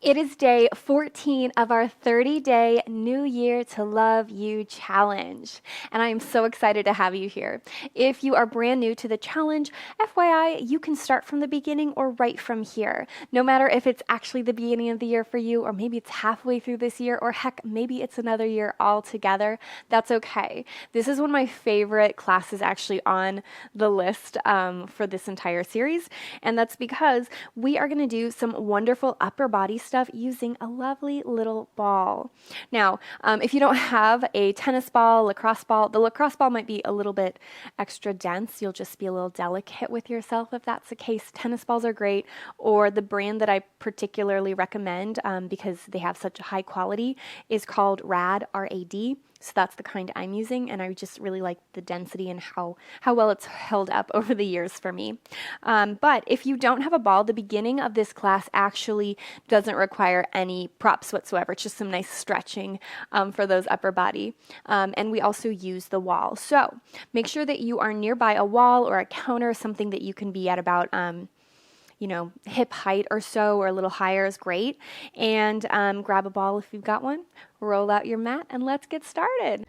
It is day 14 of our 30-day New Year to Love You challenge, and I am so excited to have you here. If you are brand new to the challenge, FYI, you can start from the beginning or right from here. No matter if it's actually the beginning of the year for you, or maybe it's halfway through this year, or heck, maybe it's another year altogether, that's okay. This is one of my favorite classes actually on the list for this entire series, and that's because we are going to do some wonderful upper body stuff using a lovely little ball. Now, if you don't have a tennis ball, lacrosse ball, the lacrosse ball might be a little bit extra dense. You'll just be a little delicate with yourself if that's the case. Tennis balls are great, or the brand that I particularly recommend because they have such a high quality is called RAD, R-A-D. So that's the kind I'm using, and I just really like the density and how well it's held up over the years for me. But if you don't have a ball, the beginning of this class actually doesn't require any props whatsoever. It's just some nice stretching for those upper body. And we also use the wall. So make sure that you are nearby a wall or a counter, something that you can be at about hip height or so, or a little higher is great. And grab a ball if you've got one, roll out your mat, and let's get started.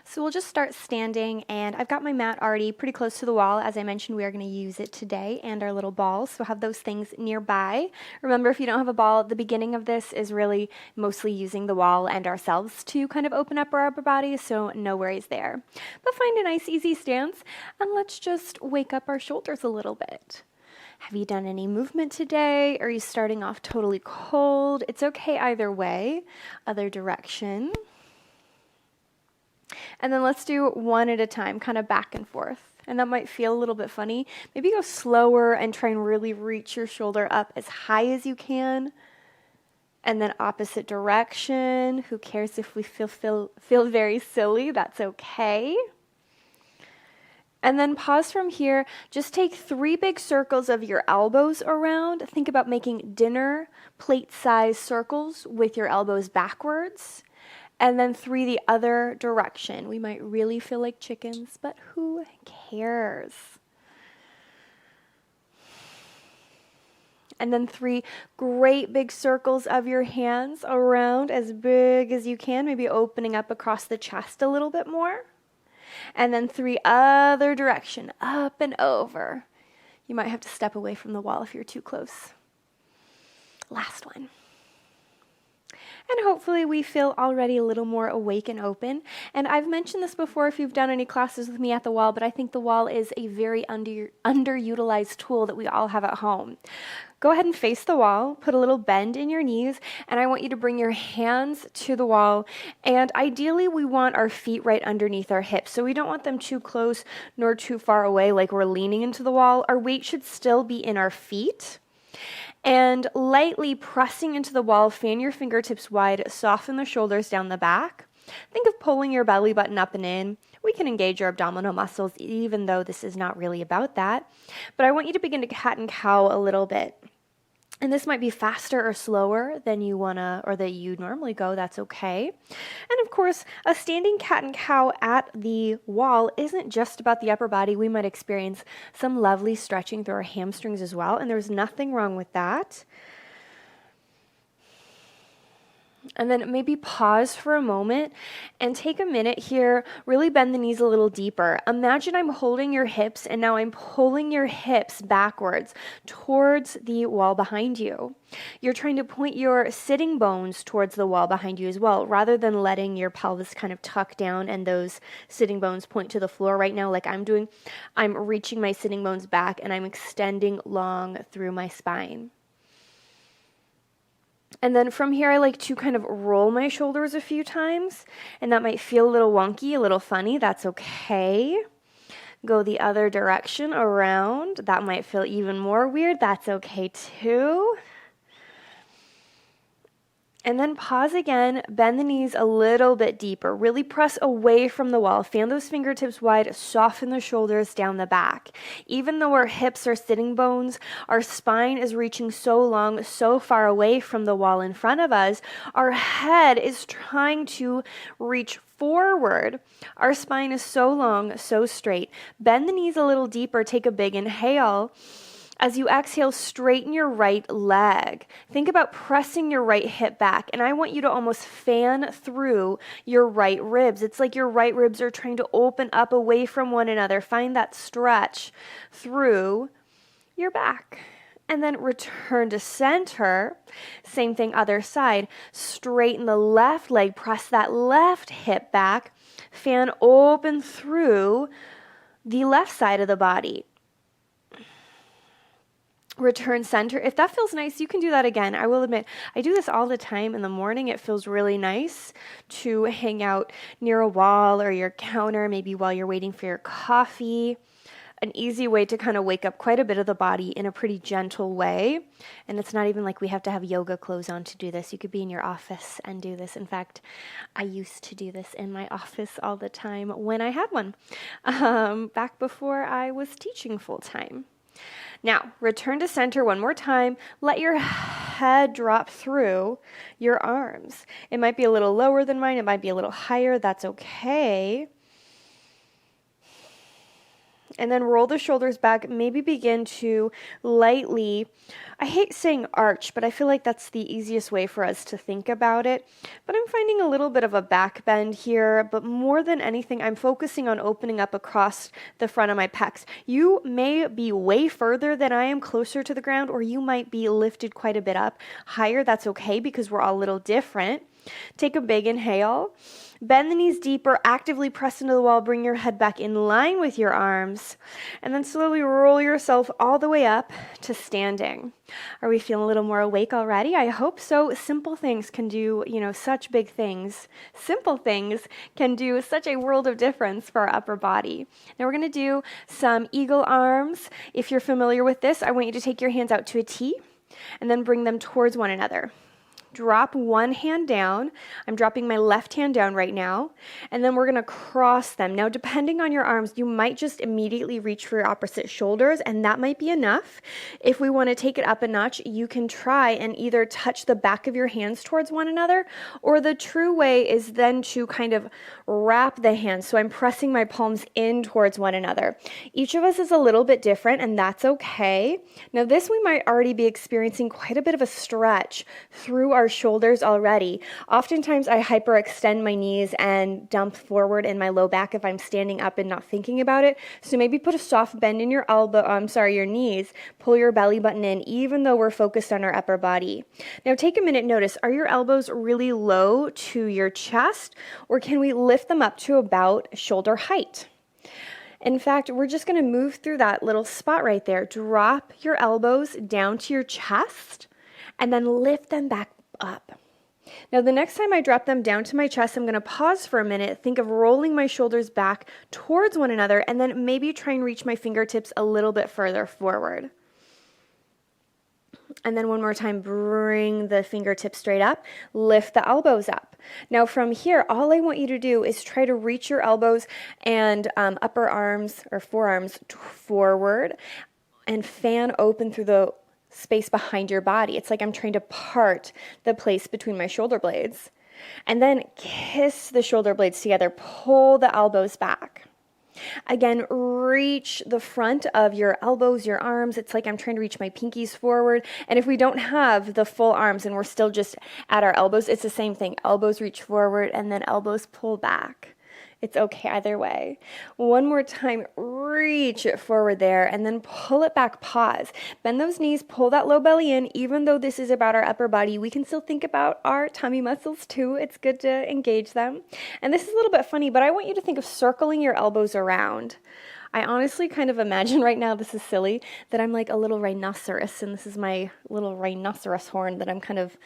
So we'll just start standing, and I've got my mat already pretty close to the wall. As I mentioned, we are going to use it today, and our little balls, so have those things nearby. Remember, if you don't have a ball, the beginning of this is really mostly using the wall and ourselves to kind of open up our upper body, so no worries there. But find a nice easy stance, and let's just wake up our shoulders a little bit. Have you done any movement today? Are you starting off totally cold? It's okay either way. Other direction. And then let's do one at a time, kind of back and forth. And that might feel a little bit funny. Maybe go slower and try and really reach your shoulder up as high as you can. And then opposite direction. Who cares if we feel very silly? That's okay. And then pause from here. Just take 3 big circles of your elbows around. Think about making dinner plate-sized circles with your elbows backwards. And then 3 the other direction. We might really feel like chickens, but who cares? And then 3 great big circles of your hands around as big as you can, maybe opening up across the chest a little bit more. And then 3 other direction, up and over. You might have to step away from the wall if you're too close. Last one. And hopefully we feel already a little more awake and open. And I've mentioned this before if you've done any classes with me at the wall, but I think the wall is a very underutilized tool that we all have at home. Go ahead and face the wall, put a little bend in your knees, and I want you to bring your hands to the wall. And ideally we want our feet right underneath our hips. So we don't want them too close nor too far away like we're leaning into the wall. Our weight should still be in our feet. And lightly pressing into the wall, fan your fingertips wide, soften the shoulders down the back. Think of pulling your belly button up and in. We can engage your abdominal muscles even though this is not really about that. But I want you to begin to cat and cow a little bit. And this might be faster or slower than you wanna, or that you normally go, that's okay. And of course, a standing cat and cow at the wall isn't just about the upper body. We might experience some lovely stretching through our hamstrings as well, and there's nothing wrong with that. And then maybe pause for a moment and take a minute here, really bend the knees a little deeper. Imagine I'm holding your hips and now I'm pulling your hips backwards towards the wall behind you. You're trying to point your sitting bones towards the wall behind you as well, rather than letting your pelvis kind of tuck down and those sitting bones point to the floor right now like I'm doing. I'm reaching my sitting bones back and I'm extending long through my spine. And then from here, I like to kind of roll my shoulders a few times, and that might feel a little wonky, a little funny. That's okay. Go the other direction around. That might feel even more weird. That's okay too. And then pause again, bend the knees a little bit deeper. Really press away from the wall. Fan those fingertips wide, soften the shoulders down the back. Even though our hips are sitting bones, our spine is reaching so long, so far away from the wall in front of us, our head is trying to reach forward. Our spine is so long, so straight. Bend the knees a little deeper. Take a big inhale. As you exhale, straighten your right leg. Think about pressing your right hip back, and I want you to almost fan through your right ribs. It's like your right ribs are trying to open up away from one another. Find that stretch through your back. And then return to center. Same thing, other side. Straighten the left leg, press that left hip back. Fan open through the left side of the body. Return center. If that feels nice, you can do that again. I will admit, I do this all the time in the morning. It feels really nice to hang out near a wall or your counter, maybe while you're waiting for your coffee. An easy way to kind of wake up quite a bit of the body in a pretty gentle way. And it's not even like we have to have yoga clothes on to do this. You could be in your office and do this. In fact, I used to do this in my office all the time when I had one, back before I was teaching full time. Now, return to center one more time. Let your head drop through your arms. It might be a little lower than mine. It might be a little higher. That's okay. And then roll the shoulders back. Maybe begin to lightly, I hate saying arch, but I feel like that's the easiest way for us to think about it. But I'm finding a little bit of a back bend here, but more than anything, I'm focusing on opening up across the front of my pecs. You may be way further than I am, closer to the ground, or you might be lifted quite a bit up higher. That's okay because we're all a little different. Take a big inhale. Bend the knees deeper, actively press into the wall, bring your head back in line with your arms, and then slowly roll yourself all the way up to standing. Are we feeling a little more awake already? I hope so. Simple things can do, such big things. Simple things can do such a world of difference for our upper body. Now we're going to do some eagle arms. If you're familiar with this, I want you to take your hands out to a T and then bring them towards one another. Drop one hand down. I'm dropping my left hand down right now. And then we're going to cross them. Now, depending on your arms, you might just immediately reach for your opposite shoulders, and that might be enough. If we want to take it up a notch, you can try and either touch the back of your hands towards one another, or the true way is then to kind of wrap the hands. So I'm pressing my palms in towards one another. Each of us is a little bit different, and that's okay. Now, this we might already be experiencing quite a bit of a stretch through our shoulders already. Oftentimes I hyperextend my knees and dump forward in my low back if I'm standing up and not thinking about it. So maybe put a soft bend in your your knees. Pull your belly button in, even though we're focused on our upper body. Now take a minute, notice, are your elbows really low to your chest, or can we lift them up to about shoulder height? In fact, we're just going to move through that little spot right there. Drop your elbows down to your chest and then lift them back up. Now, the next time I drop them down to my chest, I'm going to pause for a minute, think of rolling my shoulders back towards one another, and then maybe try and reach my fingertips a little bit further forward. And then one more time, bring the fingertips straight up, lift the elbows up. Now from here, all I want you to do is try to reach your elbows and upper arms or forearms forward and fan open through the space behind your body. It's like I'm trying to part the place between my shoulder blades. And then kiss the shoulder blades together. Pull the elbows back. Again, reach the front of your elbows, your arms. It's like I'm trying to reach my pinkies forward. And if we don't have the full arms and we're still just at our elbows, it's the same thing. Elbows reach forward and then elbows pull back. It's okay either way. One more time, reach it forward there and then pull it back, pause. Bend those knees, pull that low belly in. Even though this is about our upper body, we can still think about our tummy muscles too. It's good to engage them. And this is a little bit funny, but I want you to think of circling your elbows around. I honestly kind of imagine right now, this is silly, that I'm like a little rhinoceros and this is my little rhinoceros horn that I'm kind of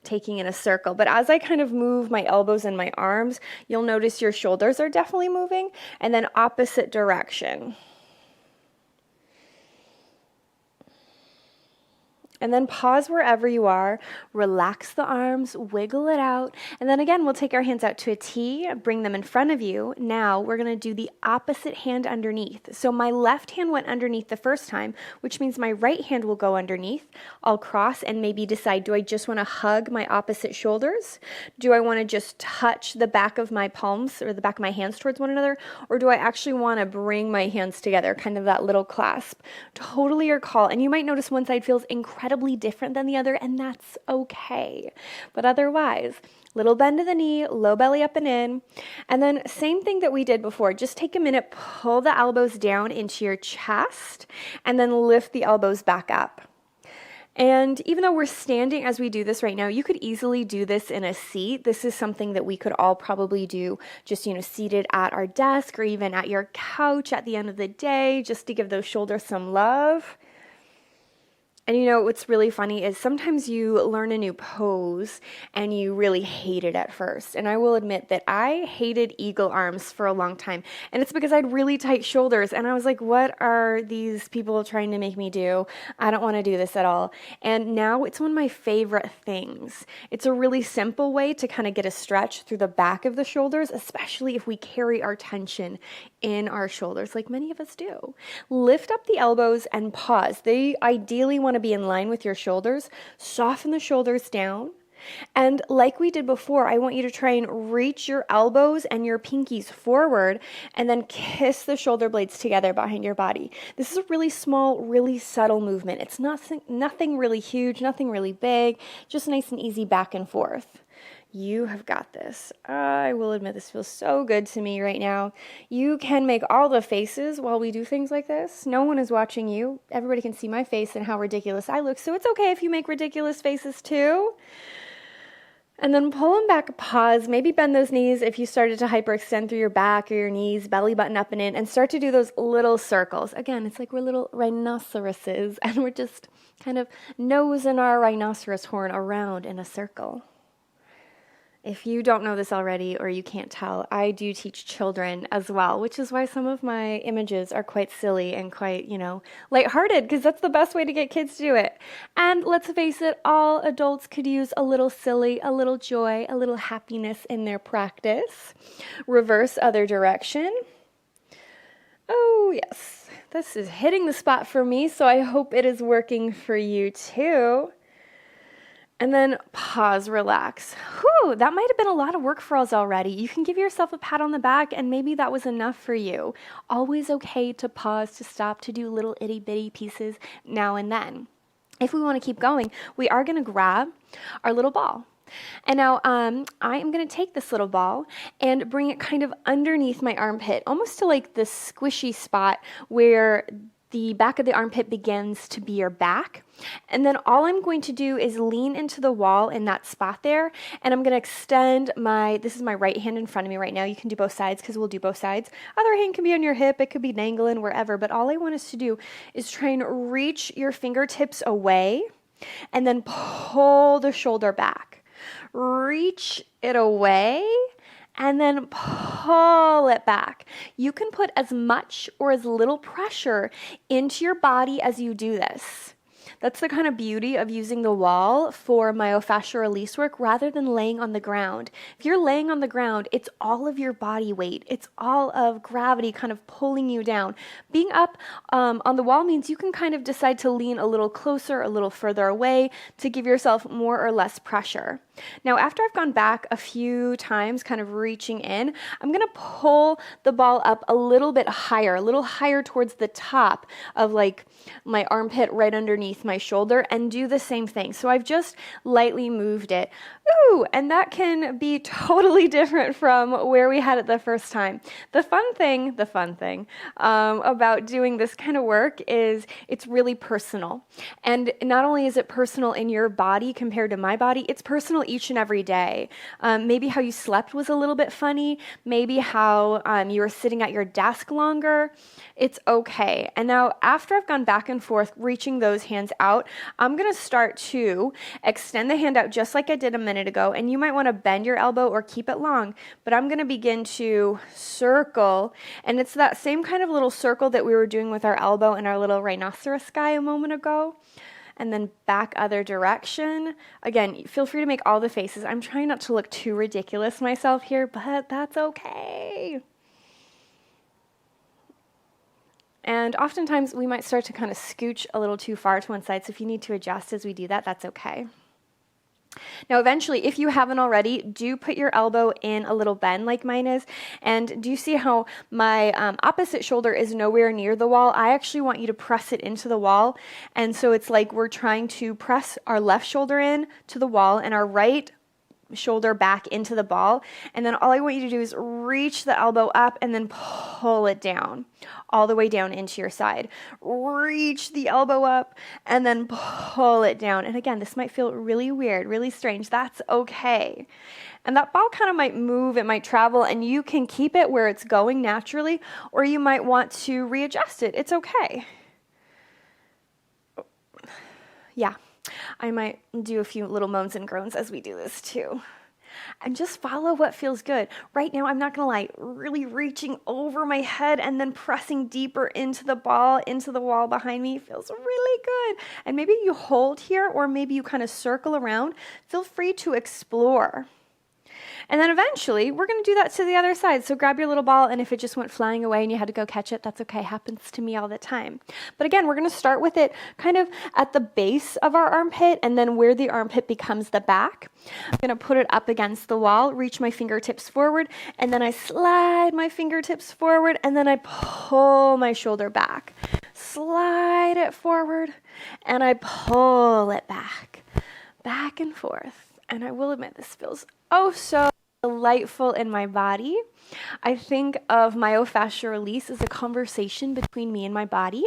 taking in a circle. But as I kind of move my elbows and my arms, you'll notice your shoulders are definitely moving, and then opposite direction. And then pause wherever you are, relax the arms, wiggle it out. And then again, we'll take our hands out to a T, bring them in front of you. Now we're gonna do the opposite hand underneath. So my left hand went underneath the first time, which means my right hand will go underneath. I'll cross and maybe decide, do I just wanna hug my opposite shoulders? Do I wanna just touch the back of my palms or the back of my hands towards one another? Or do I actually wanna bring my hands together, kind of that little clasp? Totally your call. And you might notice one side feels incredibly different than the other, and that's okay. But otherwise, little bend of the knee, low belly up and in. And then same thing that we did before, just take a minute, pull the elbows down into your chest, and then lift the elbows back up. And even though we're standing as we do this right now, you could easily do this in a seat. This is something that we could all probably do just, seated at our desk or even at your couch at the end of the day, just to give those shoulders some love. And what's really funny is sometimes you learn a new pose and you really hate it at first. And I will admit that I hated eagle arms for a long time. And it's because I had really tight shoulders. And I was like, what are these people trying to make me do? I don't want to do this at all. And now it's one of my favorite things. It's a really simple way to kind of get a stretch through the back of the shoulders, especially if we carry our tension in our shoulders like many of us do. Lift up the elbows and pause. They ideally want to be in line with your shoulders. Soften the shoulders down. And like we did before, I want you to try and reach your elbows and your pinkies forward and then kiss the shoulder blades together behind your body. This is a really small, really subtle movement. It's nothing really huge, nothing really big, just nice and easy back and forth. You have got this. I will admit this feels so good to me right now. You can make all the faces while we do things like this. No one is watching you. Everybody can see my face and how ridiculous I look. So it's okay if you make ridiculous faces too. And then pull them back, pause, maybe bend those knees if you started to hyperextend through your back or your knees, belly button up and in, and start to do those little circles. Again, it's like we're little rhinoceroses and we're just kind of nosing our rhinoceros horn around in a circle. If you don't know this already or you can't tell, I do teach children as well, which is why some of my images are quite silly and quite, lighthearted, because that's the best way to get kids to do it. And let's face it, all adults could use a little silly, a little joy, a little happiness in their practice. Reverse other direction. Oh, yes. This is hitting the spot for me, so I hope it is working for you too. And then pause, relax. Whew, that might have been a lot of work for us already. You can give yourself a pat on the back and maybe that was enough for you. Always okay to pause, to stop, to do little itty bitty pieces now and then. If we want to keep going, we are going to grab our little ball. And now I am going to take this little ball and bring it kind of underneath my armpit, almost to like the squishy spot where the back of the armpit begins to be your back. And then all I'm going to do is lean into the wall in that spot there. And I'm going to extend this is my right hand in front of me right now. You can do both sides because we'll do both sides. Other hand can be on your hip. It could be dangling wherever. But all I want us to do is try and reach your fingertips away and then pull the shoulder back. Reach it away. And then pull it back. You can put as much or as little pressure into your body as you do this. That's the kind of beauty of using the wall for myofascial release work rather than laying on the ground. If you're laying on the ground, it's all of your body weight. It's all of gravity kind of pulling you down. Being up on the wall means you can kind of decide to lean a little closer, a little further away to give yourself more or less pressure. Now, after I've gone back a few times, kind of reaching in, I'm going to pull the ball up a little higher towards the top of like my armpit right underneath my shoulder and do the same thing. So I've just lightly moved it. Ooh, and that can be totally different from where we had it the first time. The fun thing about doing this kind of work is it's really personal. And not only is it personal in your body compared to my body, it's personal each and every day. Maybe how you slept was a little bit funny. Maybe how you were sitting at your desk longer. It's okay. And now after I've gone back and forth, reaching those hands out, I'm going to start to extend the hand out just like I did a minute ago. And you might want to bend your elbow or keep it long, but I'm going to begin to circle. And it's that same kind of little circle that we were doing with our elbow and our little rhinoceros guy a moment ago. and then back other direction. Again, feel free to make all the faces. I'm trying not to look too ridiculous myself here, but that's okay. And oftentimes we might start to kind of scooch a little too far to one side, so if you need to adjust as we do that, that's okay. Now, eventually, if you haven't already, do put your elbow in a little bend like mine is. And do you see how my opposite shoulder is nowhere near the wall? I actually want you to press it into the wall. And so it's like we're trying to press our left shoulder in to the wall and our right shoulder back into the ball. And then all I want you to do is reach the elbow up and then pull it down, all the way down into your side. Reach the elbow up and then pull it down. And again, this might feel really weird, really strange. That's okay. And that ball kind of might move, it might travel, and you can keep it where it's going naturally, or you might want to readjust it. It's okay. Yeah. I might do a few little moans and groans as we do this too. And just follow what feels good. Right now, I'm not going to lie, really reaching over my head and then pressing deeper into the ball, into the wall behind me feels really good. And maybe you hold here, or maybe you kind of circle around. Feel free to explore. And then eventually, we're going to do that to the other side. So grab your little ball, and if it just went flying away and you had to go catch it, that's okay. Happens to me all the time. But again, we're going to start with it kind of at the base of our armpit, and then where the armpit becomes the back. I'm going to put it up against the wall, reach my fingertips forward, and then I slide my fingertips forward, and then I pull my shoulder back. Slide it forward, and I pull it back and forth. And I will admit, this feels oh so delightful in my body. I think of myofascial release as a conversation between me and my body.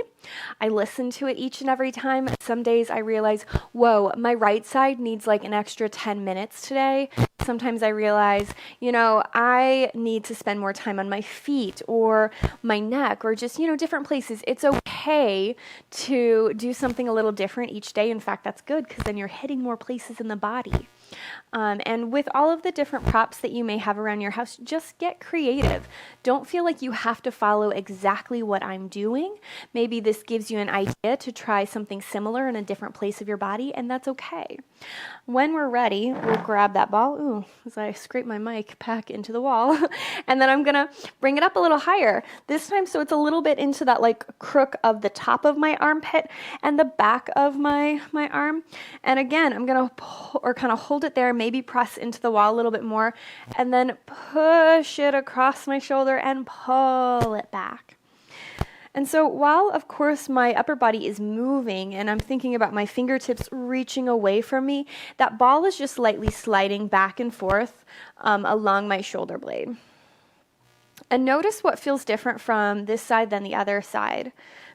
I listen to it each and every time. Some days I realize, whoa, my right side needs like an extra 10 minutes today. Sometimes I realize, I need to spend more time on my feet or my neck or just, different places. It's okay to do something a little different each day. In fact, that's good because then you're hitting more places in the body. And with all of the different props that you may have around your house, just get creative. Don't feel like you have to follow exactly what I'm doing. Maybe this gives you an idea to try something similar in a different place of your body, and that's okay. When we're ready, we'll grab that ball, as I scrape my mic back into the wall, and then I'm going to bring it up a little higher. This time, so it's a little bit into that like crook of the top of my armpit and the back of my arm. And again, I'm going to pull, or kind of hold it there, maybe press into the wall a little bit more, and then push it across my shoulder and pull it back. And so while, of course, my upper body is moving and I'm thinking about my fingertips reaching away from me, that ball is just lightly sliding back and forth along my shoulder blade. And notice what feels different from this side than the other side.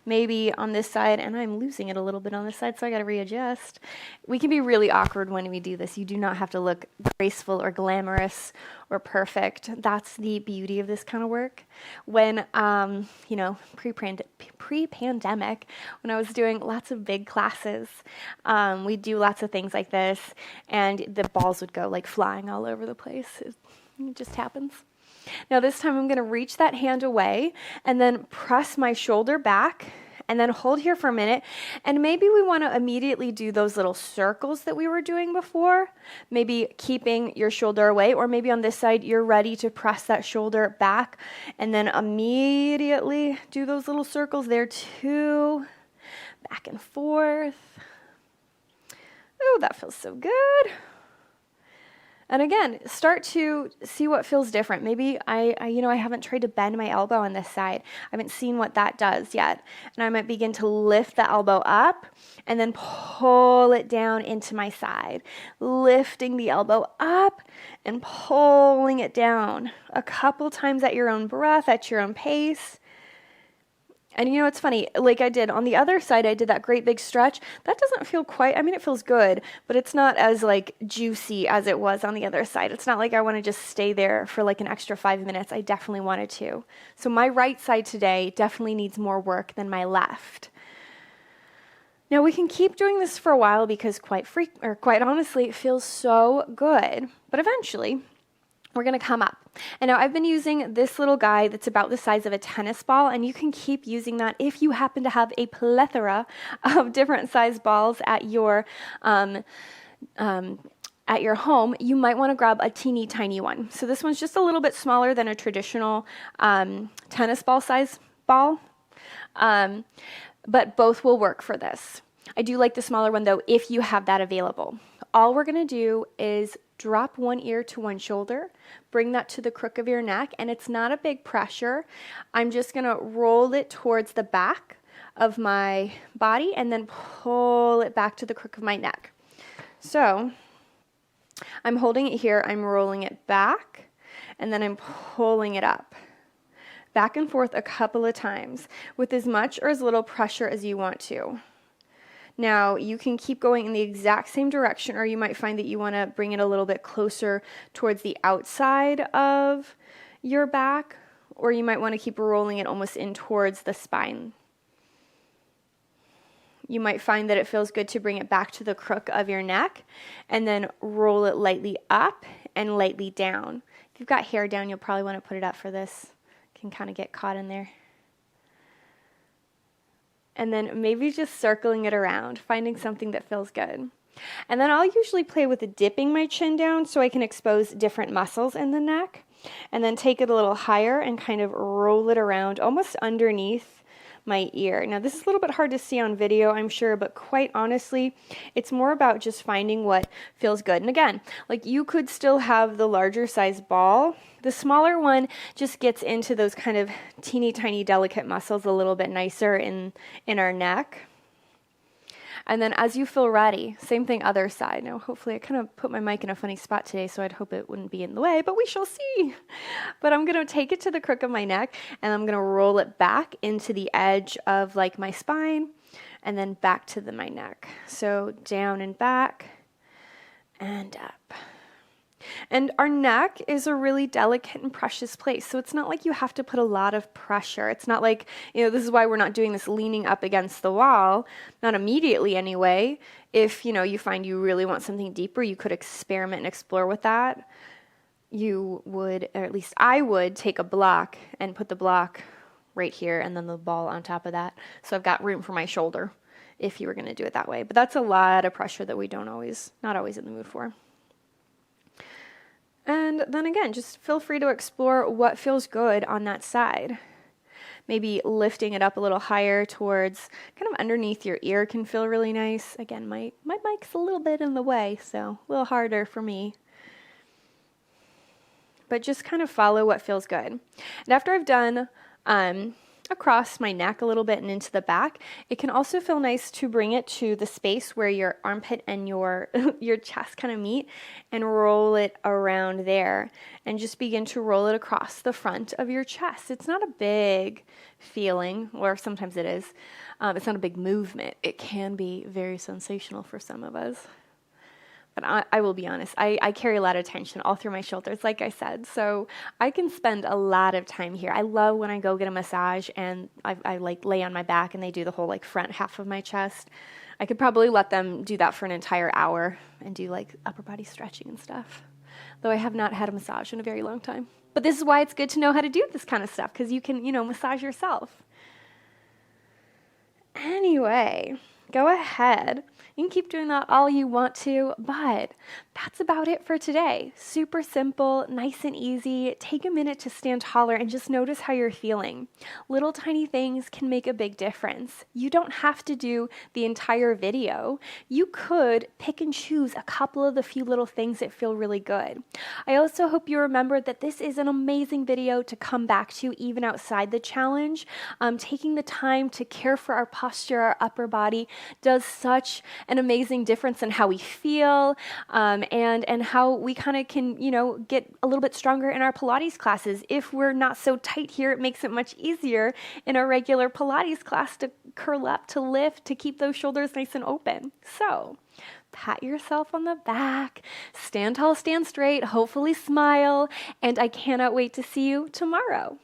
Maybe on this side, and I'm losing it a little bit on this side, so I got to readjust. We can be really awkward when we do this. You do not have to look graceful or glamorous or perfect. That's the beauty of this kind of work. When, pre-pandemic, when I was doing lots of big classes, we'd do lots of things like this, and the balls would go like flying all over the place. It just happens. Now this time I'm going to reach that hand away and then press my shoulder back and then hold here for a minute. And maybe we want to immediately do those little circles that we were doing before, maybe keeping your shoulder away, or maybe on this side you're ready to press that shoulder back and then immediately do those little circles there too, back and forth. Oh, that feels so good. And again, start to see what feels different. Maybe I haven't tried to bend my elbow on this side. I haven't seen what that does yet. And I might begin to lift the elbow up and then pull it down into my side. Lifting the elbow up and pulling it down a couple times at your own breath, at your own pace. And it's funny, like I did on the other side, I did that great big stretch. That doesn't feel quite, it feels good, but it's not as like juicy as it was on the other side. It's not like I want to just stay there for like an extra 5 minutes. I definitely wanted to. So my right side today definitely needs more work than my left. Now we can keep doing this for a while because quite honestly, it feels so good. But eventually, we're going to come up. And now I've been using this little guy that's about the size of a tennis ball, and you can keep using that if you happen to have a plethora of different size balls at your home. You might want to grab a teeny tiny one. So this one's just a little bit smaller than a traditional tennis ball size ball, but both will work for this. I do like the smaller one though if you have that available. All we're going to do is drop one ear to one shoulder, bring that to the crook of your neck, and it's not a big pressure. I'm just going to roll it towards the back of my body and then pull it back to the crook of my neck. So I'm holding it here, I'm rolling it back, and then I'm pulling it up. Back and forth a couple of times with as much or as little pressure as you want to. Now, you can keep going in the exact same direction, or you might find that you want to bring it a little bit closer towards the outside of your back, or you might want to keep rolling it almost in towards the spine. You might find that it feels good to bring it back to the crook of your neck and then roll it lightly up and lightly down. If you've got hair down, you'll probably want to put it up for this. It can kind of get caught in there. And then maybe just circling it around, finding something that feels good. And then I'll usually play with dipping my chin down so I can expose different muscles in the neck. And then take it a little higher and kind of roll it around almost underneath my ear. Now this is a little bit hard to see on video, I'm sure, but quite honestly, it's more about just finding what feels good. And again, like you could still have the larger size ball. The smaller one just gets into those kind of teeny tiny delicate muscles a little bit nicer in our neck. And then as you feel ready, same thing other side. Now hopefully I kind of put my mic in a funny spot today, so I'd hope it wouldn't be in the way, but we shall see. But I'm going to take it to the crook of my neck and I'm going to roll it back into the edge of like my spine and then back to my neck. So down and back and up. And our neck is a really delicate and precious place. So it's not like you have to put a lot of pressure. It's not like, this is why we're not doing this leaning up against the wall, not immediately anyway. If, you find you really want something deeper, you could experiment and explore with that. You would, or at least I would, take a block and put the block right here and then the ball on top of that. So I've got room for my shoulder if you were going to do it that way. But that's a lot of pressure that we not always in the mood for. And then again, just feel free to explore what feels good on that side. Maybe lifting it up a little higher towards kind of underneath your ear can feel really nice. Again, my mic's a little bit in the way, so a little harder for me. But just kind of follow what feels good. And after I've done across my neck a little bit and into the back, it can also feel nice to bring it to the space where your armpit and your chest kind of meet and roll it around there and just begin to roll it across the front of your chest. It's not a big feeling, or sometimes it is. It's not a big movement. It can be very sensational for some of us. But I will be honest, I carry a lot of tension all through my shoulders, like I said, so I can spend a lot of time here. I love when I go get a massage and I like lay on my back and they do the whole like front half of my chest. I could probably let them do that for an entire hour and do like upper body stretching and stuff, though I have not had a massage in a very long time. But this is why it's good to know how to do this kind of stuff, because you can, massage yourself. Anyway, go ahead. You can keep doing that all you want to, but that's about it for today. Super simple, nice and easy. Take a minute to stand taller and just notice how you're feeling. Little tiny things can make a big difference. You don't have to do the entire video. You could pick and choose a couple of the few little things that feel really good. I also hope you remember that this is an amazing video to come back to even outside the challenge. Taking the time to care for our posture, our upper body, does such an amazing difference in how we feel, and how we kind of can, get a little bit stronger in our Pilates classes. If we're not so tight here, it makes it much easier in a regular Pilates class to curl up, to lift, to keep those shoulders nice and open. So pat yourself on the back, stand tall, stand straight, hopefully smile, and I cannot wait to see you tomorrow.